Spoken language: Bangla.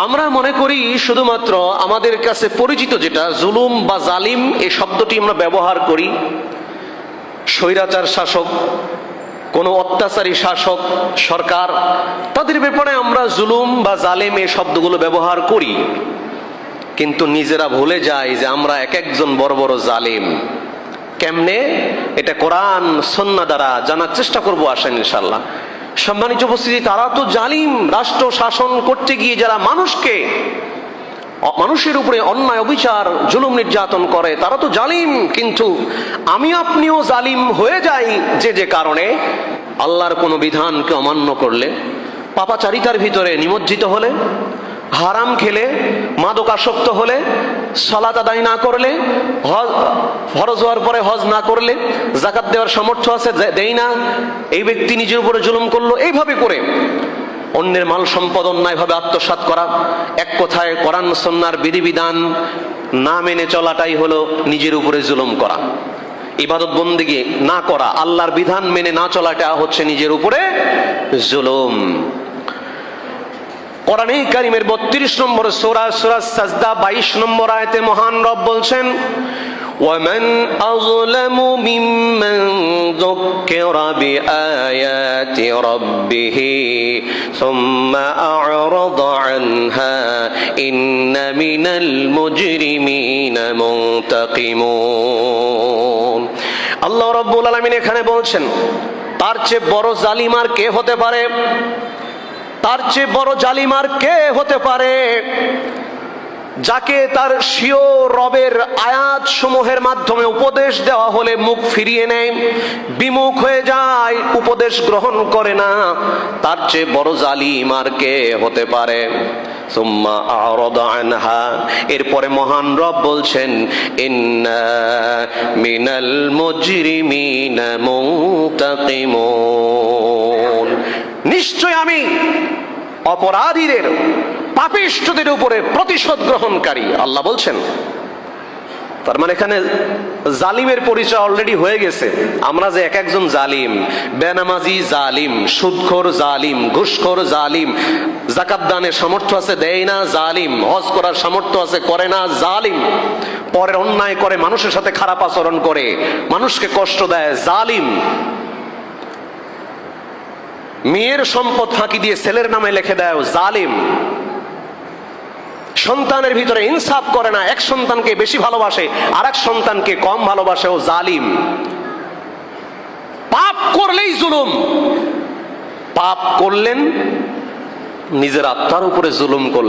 আমরা মনে করি শুধুমাত্র আমাদের কাছে পরিচিত যেটা জুলুম বা জালিম, এই শব্দটি আমরা ব্যবহার করি স্বৈরাচার শাসক, কোনো অত্যাচারী শাসক সরকার, তাদের ব্যাপারে আমরা জুলুম বা জালিম এই শব্দগুলো ব্যবহার করি, কিন্তু নিজেরা ভুলে যাই যে আমরা এক একজন বড় বড় জালিম। কেমনে? এটা কোরআন সুন্নাহ দ্বারা জানার চেষ্টা করব, আসেন ইনশাআল্লাহ। সম্মানিত উপস্থিতি, তারা তো জালিম। রাষ্ট্র শাসন করতে গিয়ে যারা মানুষের উপরে অন্যায় অবিচার জুলুম নির্যাতন করে, তারা তো জালিম। কিন্তু আমি আপনিও জালিম হয়ে যাই যে কারণে আল্লাহর কোনো বিধানকে অমান্য করলে, পাপাচারিতার ভিতরে নিমজ্জিত হলে, হারাম খেলে, মাদকাসক্ত হলে, সালাত আদায় না করলে, ফরজ হওয়ার পরে হজ না করলে, যাকাত দেওয়ার সামর্থ্য আছে দেই না, এই ব্যক্তি নিজের উপরে জুলুম করলো। এইভাবে করে অন্যের মাল সম্পদ অন্যায়ভাবে আত্মসাৎ করা, এক কথায় কোরআন সুন্নাহর বিধিবিধান না মেনে চলাটাই হলো নিজের উপরে জুলুম করা। ইবাদত বন্দেগী না করা, আল্লাহর বিধান মেনে না চলাটা হচ্ছে নিজের উপরে জুলুম। কোরআনে কারীমের 32 নম্বর সূরা সাজদা 22 নম্বর আয়াতে মহান রব বলছেন, وَمَنْ أَظْلَمُ مِمَّنْ ذُكِّرَ بِآيَاتِ رَبِّهِ ثُمَّ أَعْرَضَ عَنْهَا إِنَّ مِنَ الْمُجْرِمِينَ مُنْتَقِمُونَ। আল্লাহ রাব্বুল আলামিন এখানে বলছেন, তার চেয়ে বড় জালিম আর কে হতে পারে? তার চেয়ে বড় জালিম আর কে হতে পারে যাকে তার স্বীয় রবের আয়াত সমূহের মাধ্যমে উপদেশ দেওয়া হলে মুখ ফিরিয়ে নেয়, বিমুখ হয়ে যায়, উপদেশ গ্রহণ করে না। তার চেয়ে বড় জালিম আর কে হতে পারে? সুম্মা আ'রাদা আনহা, এরপরে মহান রব বলছেন, ইন্না মিনাল মুজরিমিনা মুনতাকিমুন, নিশ্চয় আমি অপরাধীদের, পাপিষ্ঠদের উপরে প্রতিশোধ গ্রহণকারী। আল্লাহ বলছেন। তার মানে এখানে জালিমের পরিচয় অলরেডি হয়ে গেছে। আমরা যে এক একজন জালিম, বেনামাজি জালিম, সুদখোর জালিম, ঘুষখোর জালিম, যাকাত দানের সামর্থ্য আছে দেয় না জালিম, হজ করার সামর্থ্য আছে করে না জালিম, পরের অন্যায় করে, মানুষের সাথে খারাপ আচরণ করে, মানুষকে কষ্ট দেয় জালিম, মেয়ের সম্পদ ফাঁকি দিয়ে ছেলের নামে লিখে দেয় জালিম, সন্তানের ভিতরে ইনসাফ করে না, এক সন্তানকে বেশি ভালোবাসে আর এক সন্তানকে কম ভালোবাসে, ও জালিম। পাপ করলেই জুলুম, পাপ করলেন নিজের আত্মার উপরে জুলুম করলেন।